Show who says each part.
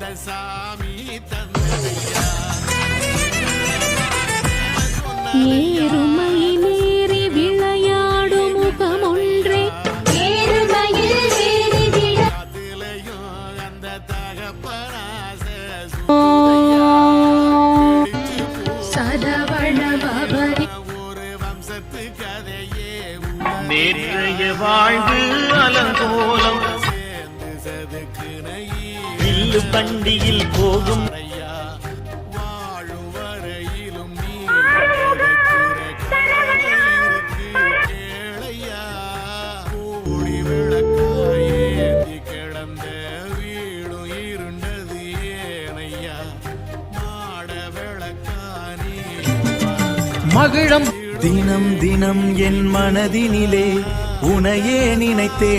Speaker 1: அந்த சாமி தந்தையா
Speaker 2: ஏறுமையில் ஏறி விளையாடும் முகம் ஒன்றே
Speaker 1: அதிலையும் அந்த தகப்பனாச
Speaker 2: சரவண பவனி
Speaker 1: ஒரு வம்சத்து கதையே
Speaker 3: நேற்றைய வாழ்வு அலங்கோலம்
Speaker 1: சேர்ந்து சதுக்குனையே
Speaker 3: வில்லு பண்டியில் போகும்
Speaker 1: வாழும் வரையிலும் நீ கேளையா கூடி விளக்காயேந்தி கிடந்த வீடும் இருண்டது ஏனையா மாட விளக்கானே
Speaker 4: மகிழம் தினம் தினம் என் மனதினிலே உனையே நினைத்தேன்.